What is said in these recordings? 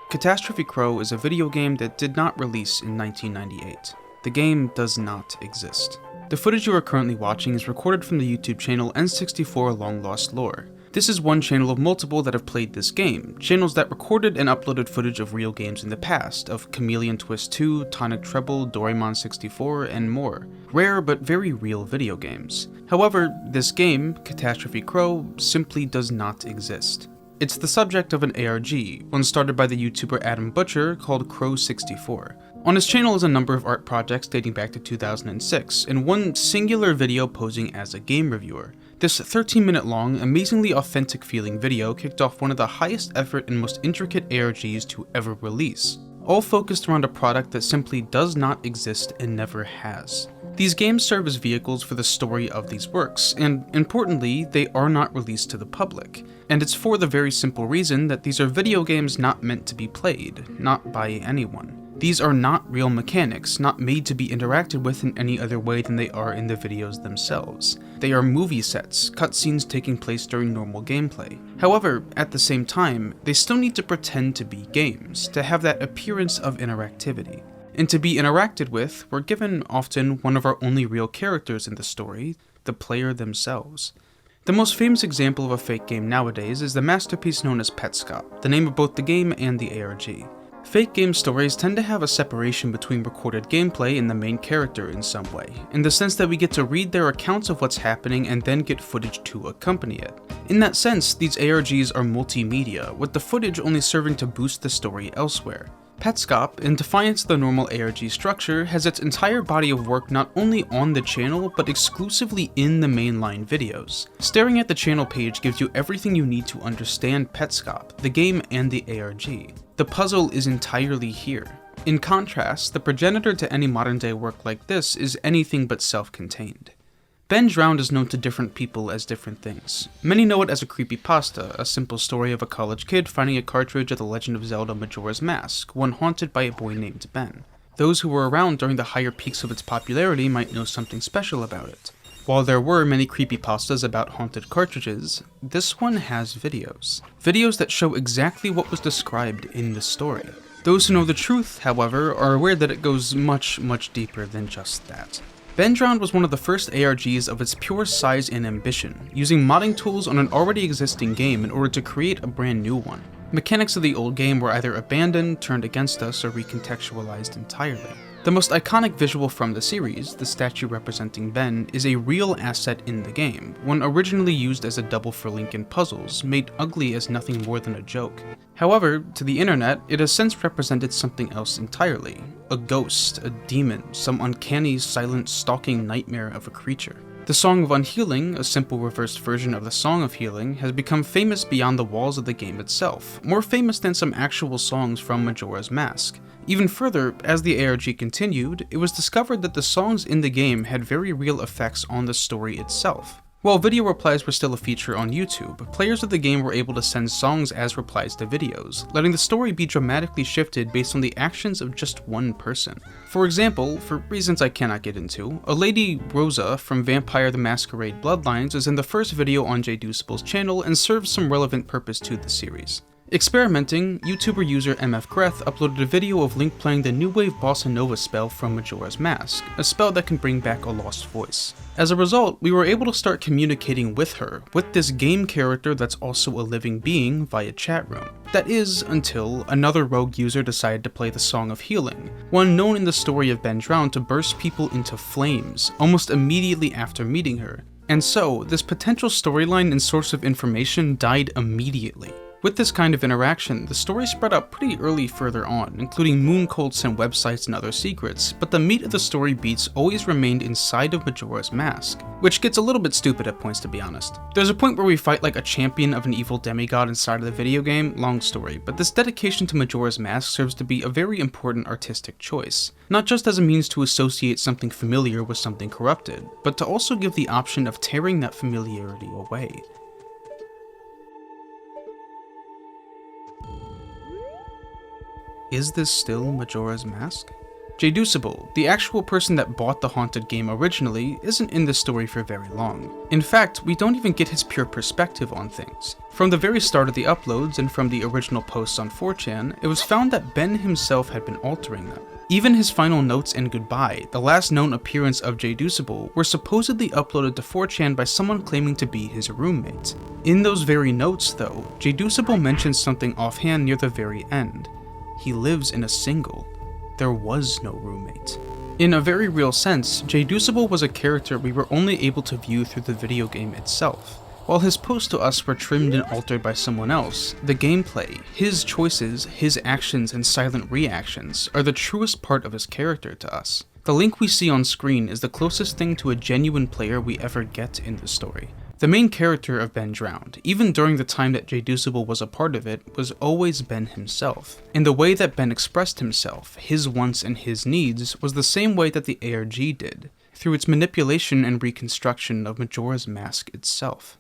Catastrophe Crow is a video game that did not release in 1998. The game does not exist. The footage you are currently watching is recorded from the YouTube channel N64 Long Lost Lore. This is one channel of multiple that have played this game, channels that recorded and uploaded footage of real games in the past, of Chameleon Twist 2, Tonic Treble, Doraemon 64, and more. Rare but very real video games. However, this game, Catastrophe Crow, simply does not exist. It's the subject of an ARG, one started by the YouTuber Adam Butcher called Crow64. On his channel is a number of art projects dating back to 2006, and one singular video posing as a game reviewer. This 13-minute long, amazingly authentic feeling video kicked off one of the highest effort and most intricate ARGs to ever release, all focused around a product that simply does not exist and never has. These games serve as vehicles for the story of these works, and importantly, they are not released to the public. And it's for the very simple reason that these are video games not meant to be played, not by anyone. These are not real mechanics, not made to be interacted with in any other way than they are in the videos themselves. They are movie sets, cutscenes taking place during normal gameplay. However, at the same time, they still need to pretend to be games, to have that appearance of interactivity. And to be interacted with, we're given often one of our only real characters in the story, the player themselves. The most famous example of a fake game nowadays is the masterpiece known as Petscop, the name of both the game and the ARG. Fake game stories tend to have a separation between recorded gameplay and the main character in some way, in the sense that we get to read their accounts of what's happening and then get footage to accompany it. In that sense, these ARGs are multimedia, with the footage only serving to boost the story elsewhere. Petscop, in defiance of the normal ARG structure, has its entire body of work not only on the channel, but exclusively in the mainline videos. Staring at the channel page gives you everything you need to understand Petscop, the game and the ARG. The puzzle is entirely here. In contrast, the progenitor to any modern day work like this is anything but self-contained. Ben Drowned is known to different people as different things. Many know it as a creepypasta, a simple story of a college kid finding a cartridge of The Legend of Zelda Majora's Mask, one haunted by a boy named Ben. Those who were around during the higher peaks of its popularity might know something special about it. While there were many creepypastas about haunted cartridges, this one has videos. Videos that show exactly what was described in the story. Those who know the truth, however, are aware that it goes much, much deeper than just that. Ben Drowned was one of the first ARGs of its pure size and ambition, using modding tools on an already existing game in order to create a brand new one. Mechanics of the old game were either abandoned, turned against us, or recontextualized entirely. The most iconic visual from the series, the statue representing Ben, is a real asset in the game, one originally used as a double for Link in puzzles, made ugly as nothing more than a joke. However, to the internet, it has since represented something else entirely. A ghost, a demon, some uncanny, silent, stalking nightmare of a creature. The Song of Unhealing, a simple reversed version of the Song of Healing, has become famous beyond the walls of the game itself, more famous than some actual songs from Majora's Mask. Even further, as the ARG continued, it was discovered that the songs in the game had very real effects on the story itself. While video replies were still a feature on YouTube, players of the game were able to send songs as replies to videos, letting the story be dramatically shifted based on the actions of just one person. For example, for reasons I cannot get into, a lady, Rosa, from Vampire the Masquerade Bloodlines is in the first video on JDucible's channel and serves some relevant purpose to the series. Experimenting, YouTuber user MF Greth uploaded a video of Link playing the New Wave Bossa Nova spell from Majora's Mask, a spell that can bring back a lost voice. As a result, we were able to start communicating with her, with this game character that's also a living being, via chat room. That is, until another rogue user decided to play the Song of Healing, one known in the story of Ben Drowned to burst people into flames, almost immediately after meeting her. And so, this potential storyline and source of information died immediately. With this kind of interaction, the story spread out pretty early further on, including mooncults and websites and other secrets, but the meat of the story beats always remained inside of Majora's Mask, which gets a little bit stupid at points, to be honest. There's a point where we fight like a champion of an evil demigod inside of the video game, long story, but this dedication to Majora's Mask serves to be a very important artistic choice, not just as a means to associate something familiar with something corrupted, but to also give the option of tearing that familiarity away. Is this still Majora's Mask? Jducible, the actual person that bought the Haunted game originally, isn't in this story for very long. In fact, we don't even get his pure perspective on things. From the very start of the uploads and from the original posts on 4chan, it was found that Ben himself had been altering them. Even his final notes and goodbye, the last known appearance of Jducible, were supposedly uploaded to 4chan by someone claiming to be his roommate. In those very notes though, Jducible mentions something offhand near the very end. He lives in a single. There was no roommate. In a very real sense, Jducible was a character we were only able to view through the video game itself. While his posts to us were trimmed and altered by someone else, the gameplay, his choices, his actions, and silent reactions are the truest part of his character to us. The link we see on screen is the closest thing to a genuine player we ever get in the story. The main character of Ben Drowned, even during the time that Jducible was a part of it, was always Ben himself. And the way that Ben expressed himself, his wants and his needs, was the same way that the ARG did, through its manipulation and reconstruction of Majora's Mask itself.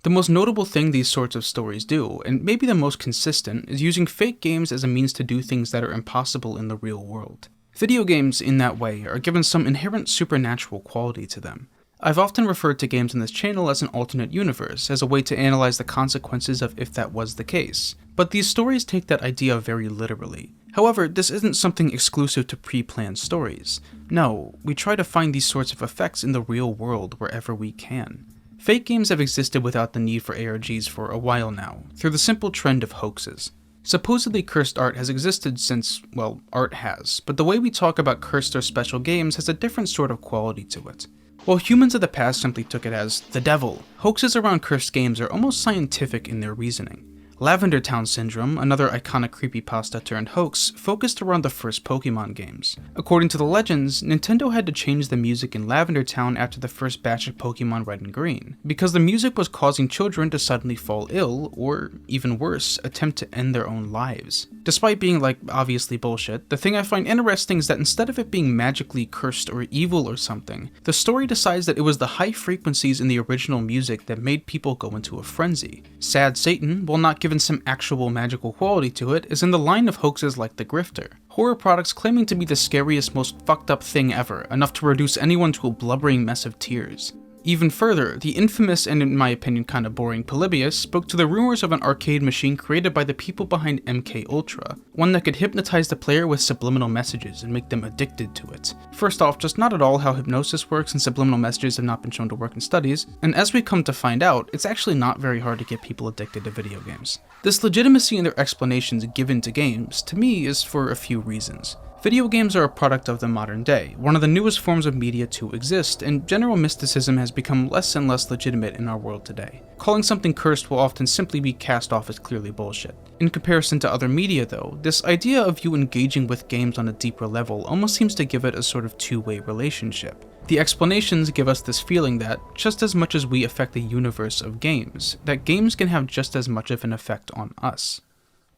The most notable thing these sorts of stories do, and maybe the most consistent, is using fake games as a means to do things that are impossible in the real world. Video games, in that way, are given some inherent supernatural quality to them. I've often referred to games on this channel as an alternate universe, as a way to analyze the consequences of if that was the case. But these stories take that idea very literally. However, this isn't something exclusive to pre-planned stories. No, we try to find these sorts of effects in the real world wherever we can. Fake games have existed without the need for ARGs for a while now, through the simple trend of hoaxes. Supposedly cursed art has existed since, well, art has, but the way we talk about cursed or special games has a different sort of quality to it. While humans of the past simply took it as the devil, hoaxes around cursed games are almost scientific in their reasoning. Lavender Town Syndrome, another iconic creepypasta turned hoax, focused around the first Pokemon games. According to the legends, Nintendo had to change the music in Lavender Town after the first batch of Pokemon Red and Green, because the music was causing children to suddenly fall ill, or, even worse, attempt to end their own lives. Despite being obviously bullshit, the thing I find interesting is that instead of it being magically cursed or evil or something, the story decides that it was the high frequencies in the original music that made people go into a frenzy. Sad Satan, while not given some actual magical quality to it, is in the line of hoaxes like The Grifter. Horror products claiming to be the scariest, most fucked up thing ever, enough to reduce anyone to a blubbering mess of tears. Even further, the infamous and in my opinion kinda boring Polybius spoke to the rumors of an arcade machine created by the people behind MK Ultra, one that could hypnotize the player with subliminal messages and make them addicted to it. First off, just not at all how hypnosis works, and subliminal messages have not been shown to work in studies, and as we come to find out, it's actually not very hard to get people addicted to video games. This legitimacy in their explanations given to games, to me, is for a few reasons. Video games are a product of the modern day, one of the newest forms of media to exist, and general mysticism has become less and less legitimate in our world today. Calling something cursed will often simply be cast off as clearly bullshit. In comparison to other media though, this idea of you engaging with games on a deeper level almost seems to give it a sort of two-way relationship. The explanations give us this feeling that, just as much as we affect the universe of games, that games can have just as much of an effect on us.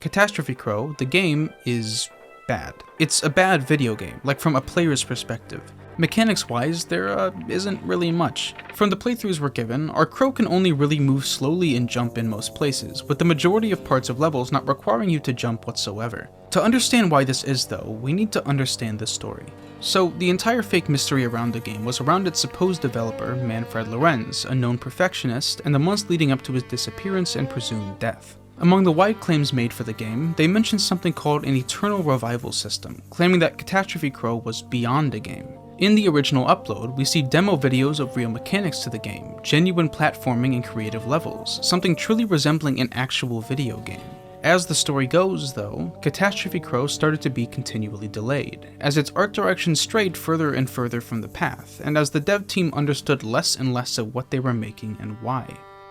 Catastrophe Crow, the game, is bad. It's a bad video game, from a player's perspective. Mechanics-wise, there isn't really much. From the playthroughs we're given, our crow can only really move slowly and jump in most places, with the majority of parts of levels not requiring you to jump whatsoever. To understand why this is though, we need to understand the story. So, the entire fake mystery around the game was around its supposed developer, Manfred Lorenz, a known perfectionist, and the months leading up to his disappearance and presumed death. Among the wide claims made for the game, they mentioned something called an eternal revival system, claiming that Catastrophe Crow was beyond a game. In the original upload, we see demo videos of real mechanics to the game, genuine platforming and creative levels, something truly resembling an actual video game. As the story goes, though, Catastrophe Crow started to be continually delayed, as its art direction strayed further and further from the path, and as the dev team understood less and less of what they were making and why.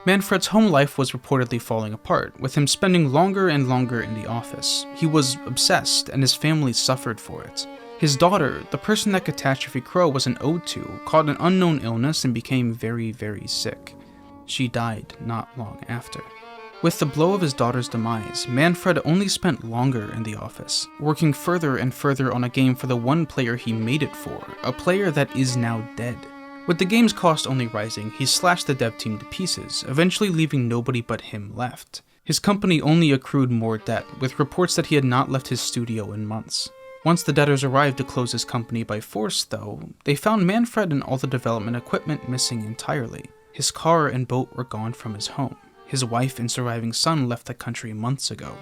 Manfred's home life was reportedly falling apart, with him spending longer and longer in the office. He was obsessed, and his family suffered for it. His daughter, the person that Catastrophe Crow was an ode to, caught an unknown illness and became very, very sick. She died not long after. With the blow of his daughter's demise, Manfred only spent longer in the office, working further and further on a game for the one player he made it for, a player that is now dead. With the game's cost only rising, he slashed the dev team to pieces, eventually leaving nobody but him left. His company only accrued more debt, with reports that he had not left his studio in months. Once the debtors arrived to close his company by force, though, they found Manfred and all the development equipment missing entirely. His car and boat were gone from his home. His wife and surviving son left the country months ago.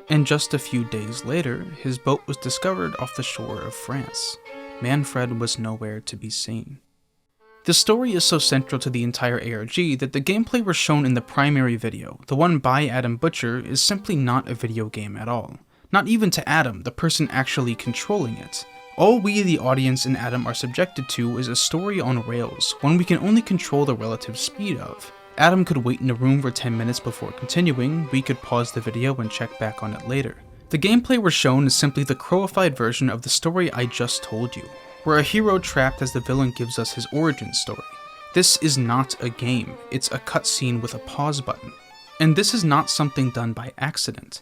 And just a few days later, his boat was discovered off the shore of France. Manfred was nowhere to be seen. The story is so central to the entire ARG that the gameplay we're shown in the primary video, the one by Adam Butcher, is simply not a video game at all. Not even to Adam, the person actually controlling it. All we, the audience, and Adam are subjected to is a story on rails, one we can only control the relative speed of. Adam could wait in a room for 10 minutes before continuing, we could pause the video and check back on it later. The gameplay we're shown is simply the crowified version of the story I just told you, where a hero trapped as the villain gives us his origin story. This is not a game, it's a cutscene with a pause button. And this is not something done by accident.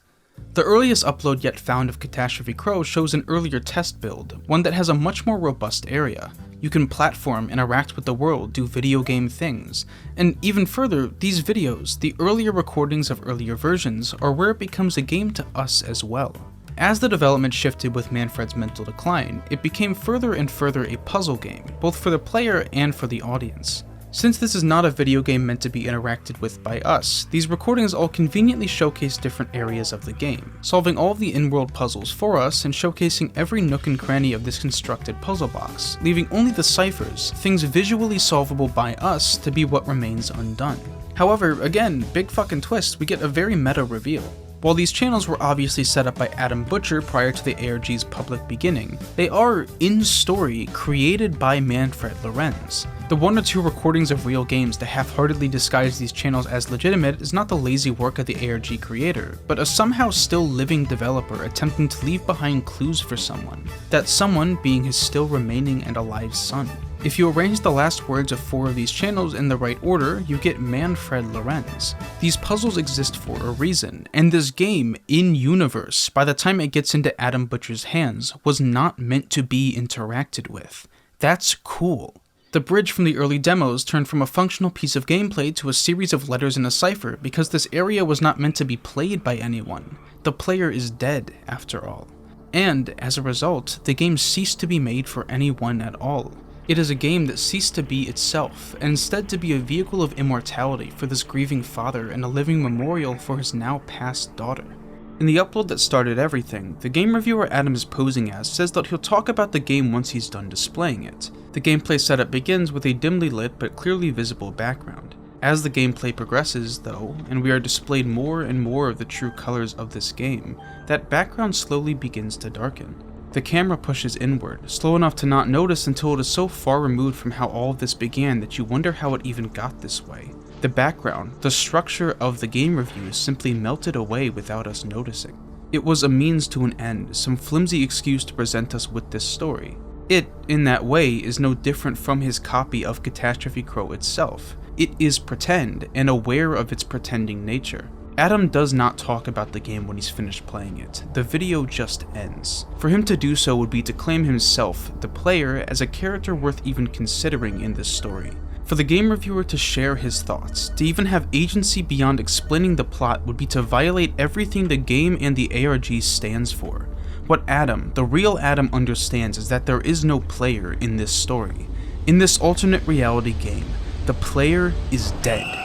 The earliest upload yet found of Catastrophe Crow shows an earlier test build, one that has a much more robust area. You can platform, interact with the world, do video game things. And even further, these videos, the earlier recordings of earlier versions, are where it becomes a game to us as well. As the development shifted with Manfred's mental decline, it became further and further a puzzle game, both for the player and for the audience. Since this is not a video game meant to be interacted with by us, these recordings all conveniently showcase different areas of the game, solving all of the in-world puzzles for us and showcasing every nook and cranny of this constructed puzzle box, leaving only the ciphers, things visually solvable by us, to be what remains undone. However, again, big fucking twist, we get a very meta reveal. While these channels were obviously set up by Adam Butcher prior to the ARG's public beginning, they are, in story, created by Manfred Lorenz. The one or two recordings of real games that half-heartedly disguise these channels as legitimate is not the lazy work of the ARG creator, but a somehow still living developer attempting to leave behind clues for someone, that someone being his still remaining and alive son. If you arrange the last words of 4 of these channels in the right order, you get Manfred Lorenz. These puzzles exist for a reason, and this game, in-universe, by the time it gets into Adam Butcher's hands, was not meant to be interacted with. That's cool. The bridge from the early demos turned from a functional piece of gameplay to a series of letters in a cipher because this area was not meant to be played by anyone. The player is dead, after all. And, as a result, the game ceased to be made for anyone at all. It is a game that ceased to be itself, and instead to be a vehicle of immortality for this grieving father and a living memorial for his now passed daughter. In the upload that started everything, the game reviewer Adam is posing as says that he'll talk about the game once he's done displaying it. The gameplay setup begins with a dimly lit but clearly visible background. As the gameplay progresses, though, and we are displayed more and more of the true colors of this game, that background slowly begins to darken. The camera pushes inward, slow enough to not notice until it is so far removed from how all of this began that you wonder how it even got this way. The background, the structure of the game review simply melted away without us noticing. It was a means to an end, some flimsy excuse to present us with this story. It, in that way, is no different from his copy of Catastrophe Crow itself. It is pretend, and aware of its pretending nature. Adam does not talk about the game when he's finished playing it. The video just ends. For him to do so would be to claim himself, the player, as a character worth even considering in this story. For the game reviewer to share his thoughts, to even have agency beyond explaining the plot, would be to violate everything the game and the ARG stands for. What Adam, the real Adam, understands is that there is no player in this story. In this alternate reality game, the player is dead.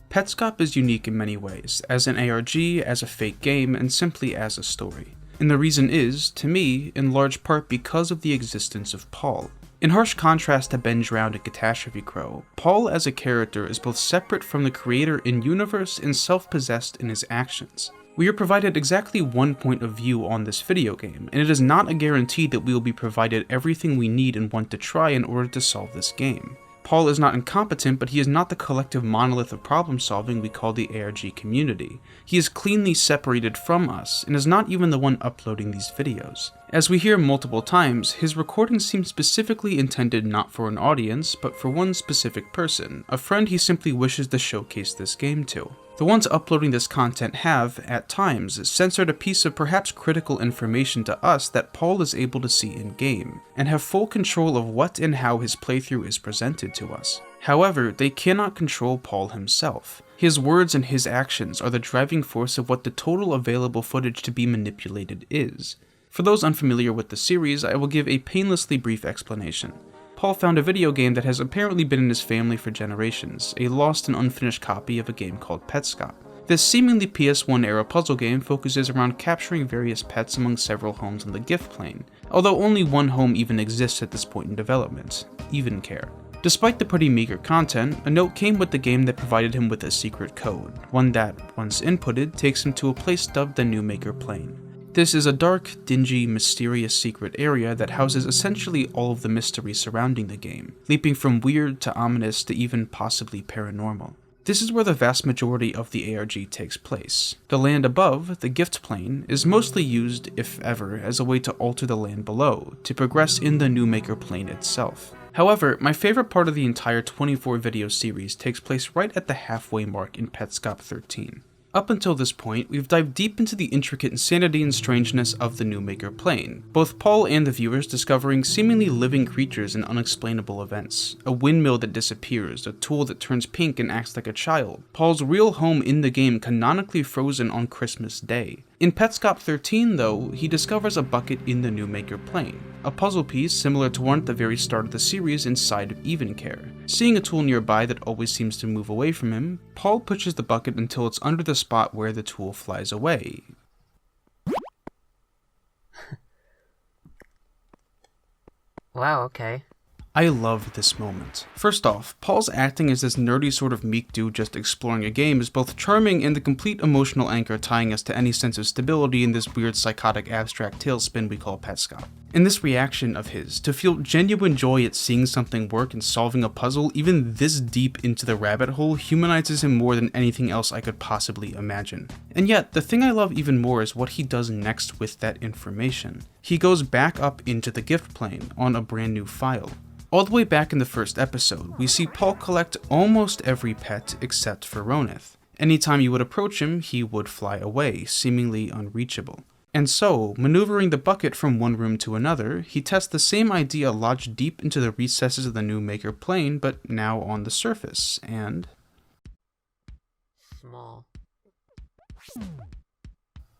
Petscop is unique in many ways, as an ARG, as a fake game, and simply as a story. And the reason is, to me, in large part because of the existence of Paul. In harsh contrast to Ben Drowned and Catastrophe Crow, Paul as a character is both separate from the creator in-universe and self-possessed in his actions. We are provided exactly one point of view on this video game, and it is not a guarantee that we will be provided everything we need and want to try in order to solve this game. Paul is not incompetent, but he is not the collective monolith of problem solving we call the ARG community. He is cleanly separated from us, and is not even the one uploading these videos. As we hear multiple times, his recordings seem specifically intended not for an audience, but for one specific person, a friend he simply wishes to showcase this game to. The ones uploading this content have, at times, censored a piece of perhaps critical information to us that Paul is able to see in-game, and have full control of what and how his playthrough is presented to us. However, they cannot control Paul himself. His words and his actions are the driving force of what the total available footage to be manipulated is. For those unfamiliar with the series, I will give a painlessly brief explanation. Paul found a video game that has apparently been in his family for generations, a lost and unfinished copy of a game called Petscop. This seemingly PS1-era puzzle game focuses around capturing various pets among several homes on the gift plane, although only one home even exists at this point in development, Even Care. Despite the pretty meager content, a note came with the game that provided him with a secret code, one that, once inputted, takes him to a place dubbed the New Maker Plane. This is a dark, dingy, mysterious secret area that houses essentially all of the mystery surrounding the game, leaping from weird to ominous to even possibly paranormal. This is where the vast majority of the ARG takes place. The land above, the gift plane, is mostly used, if ever, as a way to alter the land below, to progress in the New Maker Plane itself. However, my favorite part of the entire 24 video series takes place right at the halfway mark in Petscop 13. Up until this point, we've dived deep into the intricate insanity and strangeness of the New Maker Plane, both Paul and the viewers discovering seemingly living creatures and unexplainable events, a windmill that disappears, a tool that turns pink and acts like a child, Paul's real home in the game canonically frozen on Christmas Day. In Petscop 13, though, he discovers a bucket in the New Maker Plane, a puzzle piece similar to one at the very start of the series inside of Even Care. Seeing a tool nearby that always seems to move away from him, Paul pushes the bucket until it's under the spot where the tool flies away. Wow, okay. I love this moment. First off, Paul's acting as this nerdy sort of meek dude just exploring a game is both charming and the complete emotional anchor tying us to any sense of stability in this weird psychotic abstract tailspin we call Petscop. And this reaction of his, to feel genuine joy at seeing something work and solving a puzzle even this deep into the rabbit hole, humanizes him more than anything else I could possibly imagine. And yet, the thing I love even more is what he does next with that information. He goes back up into the gift plane on a brand new file. All the way back in the first episode, we see Paul collect almost every pet except for Ronith. Anytime you would approach him, he would fly away, seemingly unreachable. And so, maneuvering the bucket from one room to another, he tests the same idea lodged deep into the recesses of the New Maker Plane, but now on the surface, and... Small.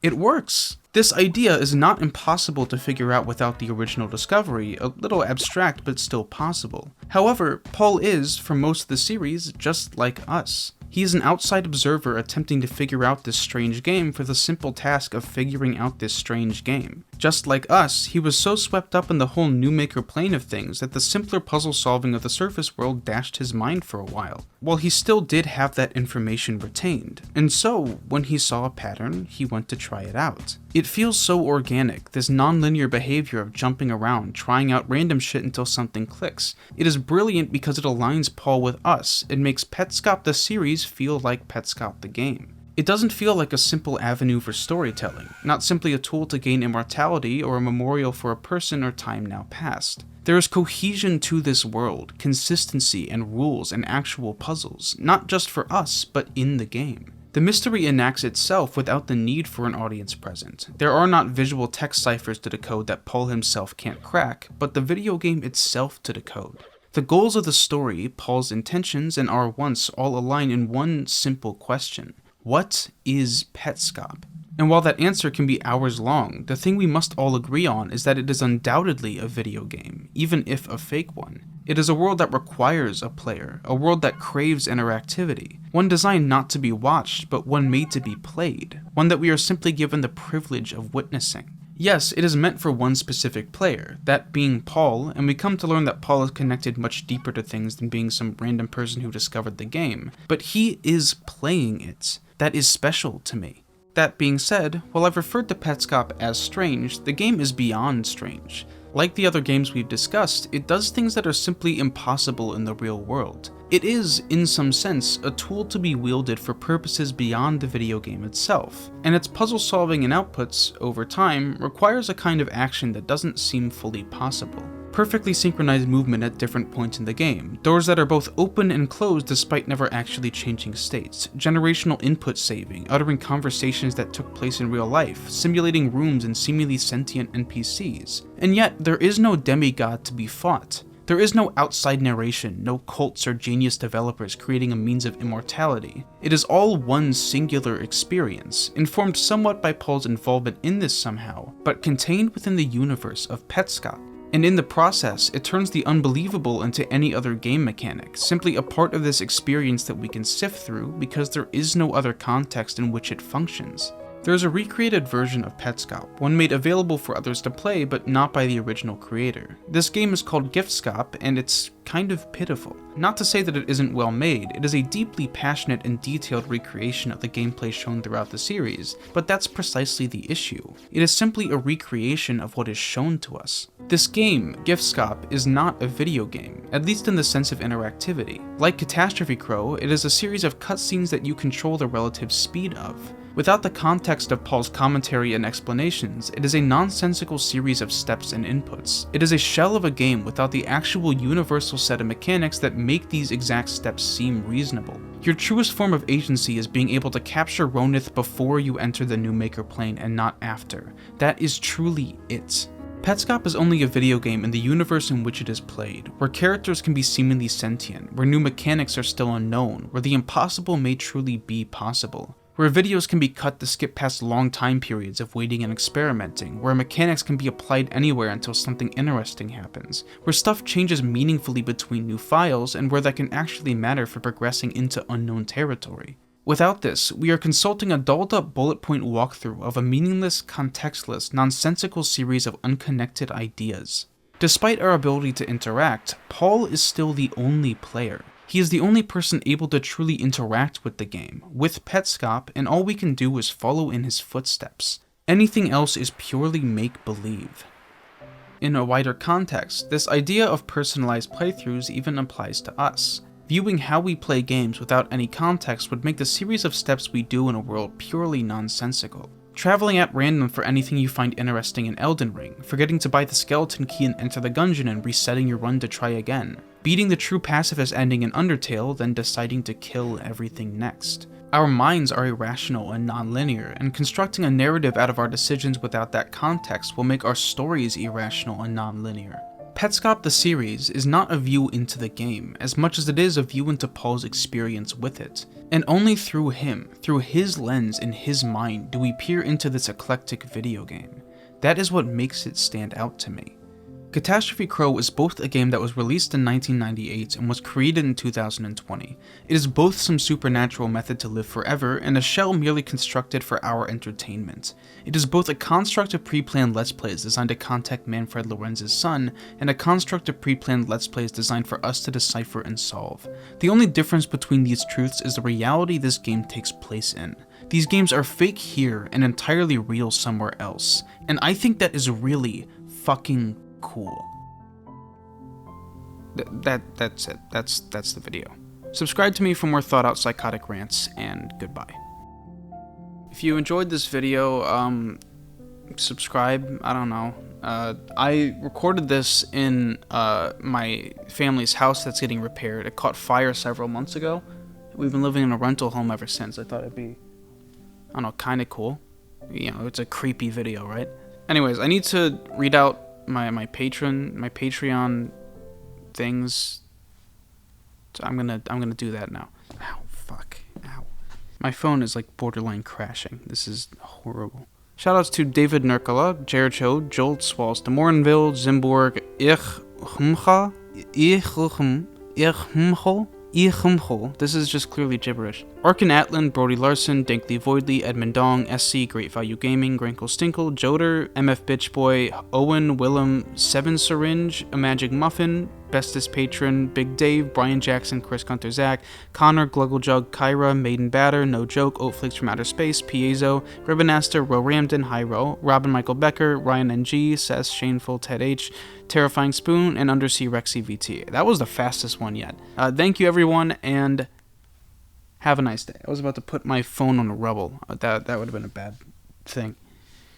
It works! This idea is not impossible to figure out without the original discovery, a little abstract but still possible. However, Paul is, for most of the series, just like us. He is an outside observer attempting to figure out this strange game for the simple task of figuring out this strange game. Just like us, he was so swept up in the whole New Maker Plane of things that the simpler puzzle solving of the surface world dashed his mind for a while, while he still did have that information retained. And so, when he saw a pattern, he went to try it out. It feels so organic, this non-linear behavior of jumping around, trying out random shit until something clicks. It is brilliant because it aligns Paul with us, and makes Petscop the series feel like Petscop the game. It doesn't feel like a simple avenue for storytelling, not simply a tool to gain immortality or a memorial for a person or time now past. There is cohesion to this world, consistency and rules and actual puzzles, not just for us, but in the game. The mystery enacts itself without the need for an audience present. There are not visual text ciphers to decode that Paul himself can't crack, but the video game itself to decode. The goals of the story, Paul's intentions, and our wants all align in one simple question. What is Petscop? And while that answer can be hours long, the thing we must all agree on is that it is undoubtedly a video game, even if a fake one. It is a world that requires a player, a world that craves interactivity, one designed not to be watched, but one made to be played, one that we are simply given the privilege of witnessing. Yes, it is meant for one specific player, that being Paul, and we come to learn that Paul is connected much deeper to things than being some random person who discovered the game, but he is playing it. That is special to me. That being said, while I've referred to Petscop as strange, the game is beyond strange. Like the other games we've discussed, it does things that are simply impossible in the real world. It is, in some sense, a tool to be wielded for purposes beyond the video game itself, and its puzzle solving and outputs, over time, requires a kind of action that doesn't seem fully possible. Perfectly synchronized movement at different points in the game, doors that are both open and closed despite never actually changing states, generational input saving, uttering conversations that took place in real life, simulating rooms and seemingly sentient NPCs. And yet, there is no demigod to be fought. There is no outside narration, no cults or genius developers creating a means of immortality. It is all one singular experience, informed somewhat by Paul's involvement in this somehow, but contained within the universe of Petscop. And in the process, it turns the unbelievable into any other game mechanic, simply a part of this experience that we can sift through because there is no other context in which it functions. There is a recreated version of Petscop, one made available for others to play but not by the original creator. This game is called Giftscop, and it's kind of pitiful. Not to say that it isn't well made, it is a deeply passionate and detailed recreation of the gameplay shown throughout the series, but that's precisely the issue. It is simply a recreation of what is shown to us. This game, Giftscop, is not a video game, at least in the sense of interactivity. Like Catastrophe, it is a series of cutscenes that you control the relative speed of. Without the context of Paul's commentary and explanations, it is a nonsensical series of steps and inputs. It is a shell of a game without the actual universal set of mechanics that make these exact steps seem reasonable. Your truest form of agency is being able to capture Ronith before you enter the new Maker plane and not after. That is truly it. Petscop is only a video game in the universe in which it is played, where characters can be seemingly sentient, where new mechanics are still unknown, where the impossible may truly be possible. Where videos can be cut to skip past long time periods of waiting and experimenting, where mechanics can be applied anywhere until something interesting happens, where stuff changes meaningfully between new files, and where that can actually matter for progressing into unknown territory. Without this, we are consulting a dolled-up bullet point walkthrough of a meaningless, contextless, nonsensical series of unconnected ideas. Despite our ability to interact, Paul is still the only player. He is the only person able to truly interact with the game, with Petscop, and all we can do is follow in his footsteps. Anything else is purely make-believe. In a wider context, this idea of personalized playthroughs even applies to us. Viewing how we play games without any context would make the series of steps we do in a world purely nonsensical. Traveling at random for anything you find interesting in Elden Ring, forgetting to buy the skeleton key and enter the dungeon and resetting your run to try again. Beating the true pacifist ending in Undertale, then deciding to kill everything next. Our minds are irrational and non-linear, and constructing a narrative out of our decisions without that context will make our stories irrational and non-linear. Petscop the series is not a view into the game, as much as it is a view into Paul's experience with it. And only through him, through his lens in his mind, do we peer into this eclectic video game. That is what makes it stand out to me. Catastrophe is both a game that was released in 1998 and was created in 2020. It is both some supernatural method to live forever and a shell merely constructed for our entertainment. It is both a construct of pre-planned Let's Plays designed to contact Manfred Lorenz's son, and a construct of pre-planned Let's Plays designed for us to decipher and solve. The only difference between these truths is the reality this game takes place in. These games are fake here and entirely real somewhere else, and I think that is really fucking cool. That's it. That's the video. Subscribe to me for more thought-out psychotic rants, and goodbye. If you enjoyed this video, subscribe. I don't know. I recorded this in my family's house that's getting repaired. It caught fire several months ago. We've been living in a rental home ever since. I thought it'd be, I don't know, kind of cool. You know, it's a creepy video, right? Anyways, I need to read out my Patreon things. So I'm gonna do that now. Ow, fuck. Ow. My phone is like borderline crashing. This is horrible. Shoutouts to David Nurkala, Jared Cho, Joel Swalls, Demorinville, Zimborg, this is just clearly gibberish. Arkin Atlan, Brody Larson, Dinkley Voidley, Edmund Dong, SC, Great Value Gaming, Grankle Stinkle, Joder, MF Bitchboy, Owen, Willem, Seven Syringe, A Magic Muffin, Bestest Patron, Big Dave, Brian Jackson, Chris Gunter Zach, Connor, Glugglejug, Kyra, Maiden Batter, No Joke, Oatflakes from Outer Space, Piezo, Ribbanaster, Ro Ramden, Hyro, Robin Michael Becker, Ryan NG, Sess, Shameful, Ted H, Terrifying Spoon, and Undersea Rexy VT. That was the fastest one yet. Thank you everyone, and have a nice day. I was about to put my phone on the rubble. That would have been a bad thing.